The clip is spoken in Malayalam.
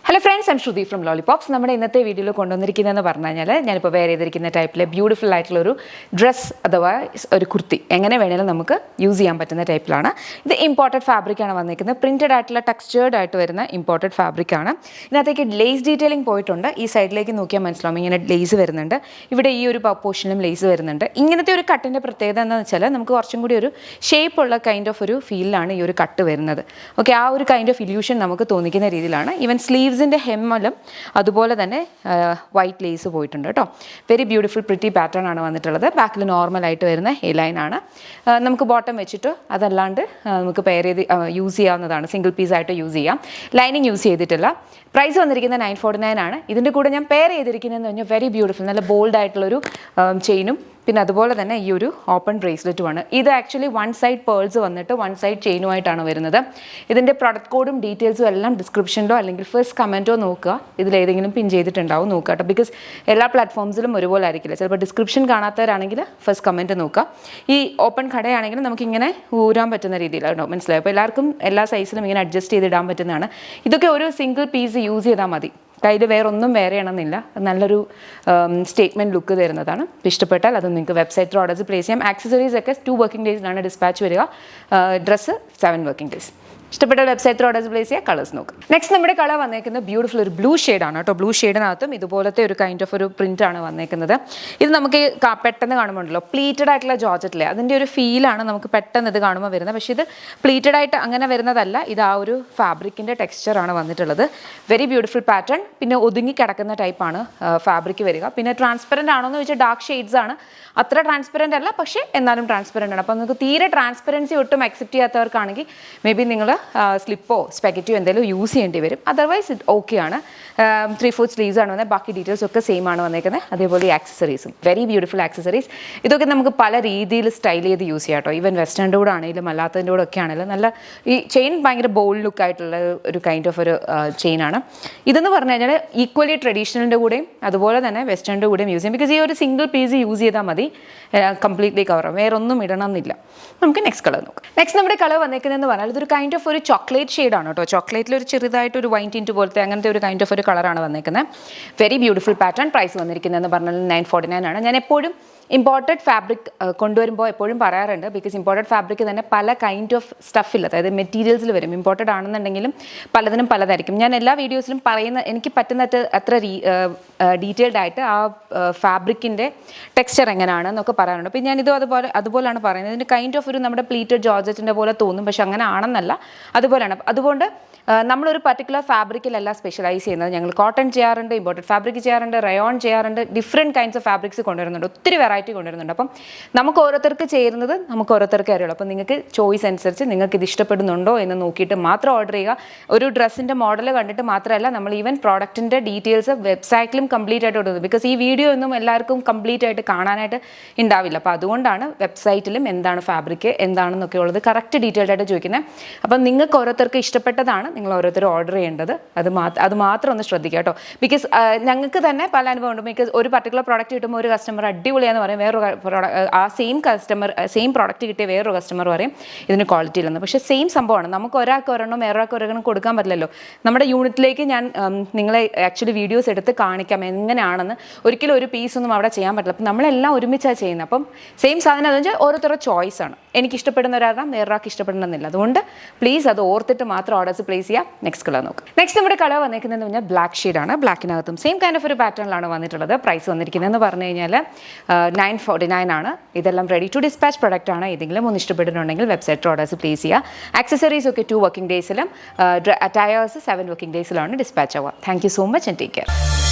Hello friends, I'm Shruti from Lollipops. നമ്മുടെ ഇന്നത്തെ വീഡിയോയിൽ കൊണ്ടുവന്നിരിക്കുന്നതെന്ന് പറഞ്ഞു കഴിഞ്ഞാൽ ഞാനിപ്പോൾ വെയർ ചെയ്തിരിക്കുന്ന ടൈപ്പിലെ ബ്യൂട്ടിഫുൾ ആയിട്ടുള്ളൊരു ഡ്രസ്സ് അഥവാ ഒരു കുർത്തി എങ്ങനെ വേണമെങ്കിലും നമുക്ക് യൂസ് ചെയ്യാൻ പറ്റുന്ന ടൈപ്പിലാണ്. ഇത് ഇമ്പോർട്ടഡ് ഫാബ്രിക്കാണ് വന്നിരിക്കുന്നത്. പ്രിൻറ്റഡ് ആയിട്ടുള്ള ടെക്സ്ചേർഡ് ആയിട്ട് വരുന്ന ഇമ്പോർട്ടഡ് ഫാബ്രിക്കാണ്. ഇതിനകത്തേക്ക് ലേസ് ഡീറ്റെയിലിംഗ് പോയിട്ടുണ്ട്. ഈ സൈഡിലേക്ക് നോക്കിയാൽ മനസ്സിലാവും ഇങ്ങനെ ലേസ് വരുന്നുണ്ട്. ഇവിടെ ഈ ഒരു പോർഷനിലും ലേസ് വരുന്നുണ്ട്. ഇങ്ങനത്തെ ഒരു കട്ടിൻ്റെ പ്രത്യേകത എന്താണെന്ന് വെച്ചാൽ നമുക്ക് കുറച്ചും കൂടി ഒരു ഷേപ്പുള്ള കൈൻഡ് ഓഫ് ഒരു ഫീലിലാണ് ഈ ഒരു കട്ട് വരുന്നത്. ഓക്കെ, ആ ഒരു കൈൻഡ് ഓഫ് ഇല്യൂഷൻ നമുക്ക് തോന്നിക്കുന്ന രീതിയിലാണ്. ഈവൻ സ്ലീവ്സിൻ്റെ ഹെമ്മലും അതുപോലെ തന്നെ വൈറ്റ് ലേസ് പോയിട്ടുണ്ട് കേട്ടോ. വെരി ബ്യൂട്ടിഫുൾ പ്രിറ്റി പാറ്റേൺ ആണ് വന്നിട്ടുള്ളത്. ബാക്കിൽ നോർമലായിട്ട് വരുന്ന എ ലൈനാണ്. നമുക്ക് ബോട്ടം വെച്ചിട്ട് അതല്ലാണ്ട് നമുക്ക് പെയർ ചെയ്ത് യൂസ് ചെയ്യാവുന്നതാണ്. സിംഗിൾ പീസായിട്ട് യൂസ് ചെയ്യാം. ലൈനിങ് യൂസ് ചെയ്തിട്ടില്ല. പ്രൈസ് വന്നിരിക്കുന്നത് 949 ആണ്. ഇതിൻ്റെ കൂടെ ഞാൻ പെയർ ചെയ്തിരിക്കുന്നതെന്ന് പറഞ്ഞാൽ വെരി ബ്യൂട്ടിഫുൾ നല്ല ബോൾഡ് ആയിട്ടുള്ളൊരു ചെയിനും പിന്നെ അതുപോലെ തന്നെ ഈ ഒരു ഓപ്പൺ ബ്രേസ്ലെറ്റുമാണ്. ഇത് ആക്ച്വലി വൺ സൈഡ് പേൾസ് വന്നിട്ട് വൺ സൈഡ് ചെയിനുമായിട്ടാണ് വരുന്നത്. ഇതിൻ്റെ പ്രൊഡക്റ്റ് കോഡും ഡീറ്റെയിൽസും എല്ലാം ഡിസ്ക്രിപ്ഷനിലോ അല്ലെങ്കിൽ ഫസ്റ്റ് കമൻറ്റോ നോക്കുക. ഇതിലേതെങ്കിലും പിൻ ചെയ്തിട്ടുണ്ടാവും, നോക്കുക കേട്ടോ. ബിക്കോസ് എല്ലാ പ്ലാറ്റ്ഫോംസിലും ഒരുപോലെ ആയിരിക്കില്ല. ചിലപ്പോൾ ഡിസ്ക്രിപ്ഷൻ കാണാത്തവരാണെങ്കിൽ ഫസ്റ്റ് കമൻറ്റ് നോക്കുക. ഈ ഓപ്പൺ കടയാണെങ്കിലും നമുക്കിങ്ങനെ ഊരാൻ പറ്റുന്ന രീതിയിലാണ് കേട്ടോ. മനസ്സിലായി? അപ്പോൾ എല്ലാവർക്കും എല്ലാ സൈസിലും ഇങ്ങനെ അഡ്ജസ്റ്റ് ചെയ്തിടാൻ പറ്റുന്നതാണ്. ഇതൊക്കെ ഒരു സിംഗിൾ പീസ് യൂസ് ചെയ്താൽ മതി. കയ്യിൽ വേറൊന്നും വേറെ ചെയ്യണമെന്നില്ല. നല്ലൊരു സ്റ്റേറ്റ്മെൻറ്റ് ലുക്ക് തരുന്നതാണ്. ഇഷ്ടപ്പെട്ടാൽ അത് നിങ്ങൾക്ക് വെബ്സൈറ്റിൽ ഓർഡേഴ്സ് പ്ലേസ് ചെയ്യാം. ആക്സസറീസ് ഒക്കെ 2 വർക്കിംഗ് ഡേയ്സിലാണ് ഡിസ്പാച്ച് വരിക. Dress 7 working days. ഇഷ്ടപ്പെട്ട വെബ്സൈറ്റിൽ ഓർഡേഴ്സ് പ്ലേസ് ചെയ്യുക. കളേഴ്സ് നോക്കുക. നെക്സ്റ്റ് നമ്മുടെ കളർ വന്നേക്കുന്നത് ബ്യൂട്ടിഫുൾ ഒരു ബ്ലൂ ഷെയ്ഡാണ് കേട്ടോ. ബ്ലൂ ഷെയ്ഡിനകത്തും ഇതുപോലത്തെ ഒരു കൈൻഡ് ഓഫ് ഒരു പ്രിൻ്റാണ് വന്നേക്കുന്നത്. ഇത് നമുക്ക് പെട്ടെന്ന് കാണുമ്പോണ്ടല്ലോ പ്ലീറ്റഡ് ആയിട്ടുള്ള ജോർജറ്റിലെ അതിൻ്റെ ഒരു ഫീലാണ് നമുക്ക് പെട്ടെന്ന് ഇത് കാണുമ്പോൾ വരുന്നത്. പക്ഷേ ഇത് പ്ലീറ്റഡ് ആയിട്ട് അങ്ങനെ വരുന്നതല്ല. ഇത് ആ ഒരു ഫാബ്രിക്കിൻ്റെ ടെക്സ്ചറാണ് വന്നിട്ടുള്ളത്. Very beautiful pattern. പിന്നെ ഒതുങ്ങി കിടക്കുന്ന ടൈപ്പാണ് ഫാബ്രിക് വരിക. പിന്നെ ട്രാൻസ്പെറൻ്റ് ആണോ എന്ന് ചോദിച്ചാൽ ഡാർക്ക് ഷെയ്ഡ്സ് ആണ്. അത്ര ട്രാൻസ്പെറൻ്റ് അല്ല, പക്ഷേ എന്നാലും ട്രാൻസ്പെറൻ്റ് ആണ്. അപ്പോൾ നിങ്ങൾക്ക് തീരെ ട്രാൻസ്പെറൻസി ഒട്ടും അക്സെപ്റ്റ് ചെയ്യാത്തവർക്കാണെങ്കിൽ മേ ബി നിങ്ങൾ സ്ലിപ്പോ സ്പെക്കറ്റോ എന്തെങ്കിലും യൂസ് ചെയ്യേണ്ടി വരും. അതർവൈസ് ഇത് ഓക്കെ ആണ്. 3/4 സ്ലീവ്സ് ആണ് വന്നത്. ബാക്കി ഡീറ്റെയിൽസ് ഒക്കെ സെയിം ആണ് വന്നേക്കുന്നത്. അതേപോലെ ഈ ആക്സസറീസും വെരി ബ്യൂട്ടിഫുൾ ആക്സസറീസ്. ഇതൊക്കെ നമുക്ക് പല രീതിയിൽ സ്റ്റൈൽ ചെയ്ത് യൂസ് ചെയ്യാം കേട്ടോ. ഈവൻ വെസ്റ്റേണിൻ്റെ കൂടെ ആണെങ്കിലും അല്ലാത്തതിൻ്റെ കൂടെ ഒക്കെ ആണെങ്കിലും നല്ല ഈ ചെയിൻ ഭയങ്കര ബോൾഡ് ലുക്ക് ആയിട്ടുള്ള ഒരു കൈൻഡ് ഓഫ് ഒരു ചെയിനാണ്. ഇതെന്ന് പറഞ്ഞു കഴിഞ്ഞാൽ ഈക്വലി ട്രഡീഷണലിൻ്റെ കൂടെയും അതുപോലെ തന്നെ വെസ്റ്റേണിൻ്റെ കൂടെയും യൂസ് ചെയ്യും. ബിക്കോസ് ഈ ഒരു സിംഗിൾ പീസ് യൂസ് ചെയ്താൽ മതി, കംപ്ലീറ്റ്ലി കവർ. വേറൊന്നും ഇടണം എന്നില്ല. നമുക്ക് നെക്സ്റ്റ് കളർ നോക്കാം. നെക്സ്റ്റ് നമ്മുടെ കളർ വന്നേക്കുന്നതെന്ന് പറഞ്ഞാൽ ഇതൊരു കൈൻഡ് ഓഫ് ഒരു ചോക്ലേറ്റ് ഷെയ്ഡാണ് കേട്ടോ. ചോക്ലേറ്റിൽ ഒരു ചെറുതായിട്ട് ഒരു വൈൻ ടിൻറ്റ് പോലത്തെ അങ്ങനത്തെ ഒരു കൈൻഡ് ഓഫ് ഒരു കളറാണ് വന്നേക്കുന്നത്. Very beautiful pattern. പ്രൈസ് വന്നിരിക്കുന്നതെന്ന് പറഞ്ഞാൽ 949 ആണ്. ഞാൻ എപ്പോഴും ഇമ്പോർട്ടഡ് ഫാബ്രിക് കൊണ്ടുവരുമ്പോൾ എപ്പോഴും പറയാറുണ്ട്. ബിക്കോസ് ഇമ്പോർട്ടഡ് ഫാബ്രിക് തന്നെ പല കൈൻഡ് ഓഫ് സ്റ്റഫിൽ, അതായത് മെറ്റീരിയൽസിൽ വരും. ഇമ്പോർട്ടഡ് ആണെന്നുണ്ടെങ്കിലും പലതിനും പലതായിരിക്കും. ഞാൻ എല്ലാ വീഡിയോസിലും പറയുന്ന എനിക്ക് പറ്റുന്ന അത്ര ഡീറ്റെയിൽഡ് ആയിട്ട് ആ ഫാബ്രിക്കിൻ്റെ ടെക്സ്ചർ എങ്ങനെയാണെന്നൊക്കെ പറയാറുണ്ട്. അപ്പോൾ ഞാനിത് അതുപോലെയാണ് പറയുന്നത്. ഇതിൻ്റെ കൈൻഡ് ഓഫ് ഒരു നമ്മുടെ പ്ലീറ്റഡ് ജോർജറ്റിൻ്റെ പോലെ തോന്നും, പക്ഷെ അങ്ങനെ ആണെന്നല്ല, അതുപോലെയാണ്. അതുകൊണ്ട് നമ്മളൊരു പർട്ടിക്കുലർ ഫാബ്രിക്കിലല്ല സ്പെഷ്യലൈസ് ചെയ്യുന്നത്. ഞങ്ങൾ കോട്ടൺ ചെയ്യാറുണ്ട്, ഇമ്പോർട്ടഡ് ഫാബ്രിക് ചെയ്യാറുണ്ട്, റയോൺ ചെയ്യാറുണ്ട്, ഡിഫറെൻറ്റ് കൈൻഡ്സ് ഓഫ് ഫാബ്രിക്സ് കൊണ്ടുവരുന്നുണ്ട്, ഒത്തിരി വെറൈറ്റി കൊണ്ടുവരുന്നുണ്ട്. അപ്പം നമുക്ക് ഓരോരുത്തർക്ക് ചേരുന്നത് നമുക്ക് ഓരോരുത്തർക്ക് അറിയുള്ളൂ. അപ്പം നിങ്ങൾക്ക് ചോയ്സ് അനുസരിച്ച് നിങ്ങൾക്ക് ഇത് ഇഷ്ടപ്പെടുന്നുണ്ടോ എന്ന് നോക്കിയിട്ട് മാത്രം ഓർഡർ ചെയ്യുക. ഒരു ഡ്രസ്സിൻ്റെ മോഡൽ കണ്ടിട്ട് മാത്രമല്ല, നമ്മൾ ഈവൻ പ്രോഡക്റ്റിൻ്റെ ഡീറ്റെയിൽസ് വെബ്സൈറ്റിലും കംപ്ലീറ്റ് ആയിട്ട് കൊടുക്കുന്നത്. ബിക്കോസ് ഈ വീഡിയോ ഒന്നും എല്ലാവർക്കും കംപ്ലീറ്റ് ആയിട്ട് കാണാനായിട്ട് ഉണ്ടാവില്ല. അപ്പോൾ അതുകൊണ്ടാണ് വെബ്സൈറ്റിലും എന്താണ് ഫാബ്രിക് എന്താണെന്നൊക്കെ ഉള്ളത് കറക്റ്റ് ഡീറ്റെയിൽഡ് ആയിട്ട് ചോദിക്കുന്നത്. അപ്പം നിങ്ങൾക്ക് ഓരോരുത്തർക്ക് ഇഷ്ടപ്പെട്ടതാണ് നിങ്ങൾ ഓരോരുത്തർ ഓർഡർ ചെയ്യേണ്ടത്. അത് മാത്രം ഒന്ന് ശ്രദ്ധിക്കുക കേട്ടോ. ബിക്കോസ് ഞങ്ങൾക്ക് തന്നെ പല അനുഭവം ഉണ്ട്. ബിക്കോസ് ഒരു പർട്ടിക്കുലർ പ്രോഡക്റ്റ് കിട്ടുമ്പോൾ ഒരു കസ്റ്റമർ അടിപൊളിയാന്ന് പറയും, ആ സെയിം പ്രോഡക്റ്റ് കിട്ടിയ വേറൊരു കസ്റ്റമർ പറയും ഇതിന് ക്വാളിറ്റി ഇല്ലെന്ന്. പക്ഷേ സെയിം സംഭവമാണ്. നമുക്ക് ഒരാൾക്ക് ഒരെണ്ണം വേറൊരാൾക്ക് ഒരെണ്ണം കൊടുക്കാൻ പറ്റില്ലല്ലോ. നമ്മുടെ യൂണിറ്റിലേക്ക് ഞാൻ നിങ്ങളെ ആക്ച്വലി വീഡിയോസ് എടുത്ത് കാണിക്കാം എങ്ങനെയാണെന്ന്. ഒരിക്കലും ഒരു പീസൊന്നും അവിടെ ചെയ്യാൻ പറ്റില്ല. അപ്പം നമ്മളെല്ലാം ഒരുമിച്ചാണ് ചെയ്യുന്നത്. അപ്പം സെയിം സാധനം അതെന്ന് വെച്ചാൽ ഓരോരുത്തരുടെ ചോയ്സാണ്. എനിക്ക് ഇഷ്ടപ്പെടുന്ന ഒരാളാണ്, വേറൊരാൾക്ക് ഇഷ്ടപ്പെടണമെന്നില്ല. അതുകൊണ്ട് പ്ലീസ് അത് ഓർത്തിട്ട് മാത്രം ഓർഡേഴ്സ് പ്ലേസ് ചെയ്യാം. നെക്സ്റ്റ് കളർ നോക്കാം. നെക്സ്റ്റ് നമ്മുടെ കളർ വന്നിരിക്കുന്നത് പറഞ്ഞാൽ ബ്ലാക്ക് ഷെയ്ഡാണ്. ബ്ലാക്കിനകത്തും സെയിം കൈൻഡ് ഓഫ് ഒരു പാറ്റേണിലാണ് വന്നിട്ടുള്ളത്. പ്രൈസ് വന്നിരിക്കുന്നതെന്ന് പറഞ്ഞു കഴിഞ്ഞാൽ 949 ആണ്. ഇതെല്ലാം റെഡി ടു ഡിസ്പാച്ച് പ്രൊഡക്റ്റ് ആണ്. ഏതെങ്കിലും ഒന്ന് ഇഷ്ടപ്പെട്ടിട്ടുണ്ടെങ്കിൽ വെബ്സൈറ്റിൽ ഓർഡേഴ്സ് പ്ലേസ് ചെയ്യുക. ആക്സസറീസ് ഒക്കെ 2 വർക്കിംഗ് ഡേയ്സിലും, അറ്റയേഴ്സ് 7 വർക്കിംഗ് ഡേയ്സിലാണ് ഡിസ്പാച്ച് ആവുക. Thank you so much and take care.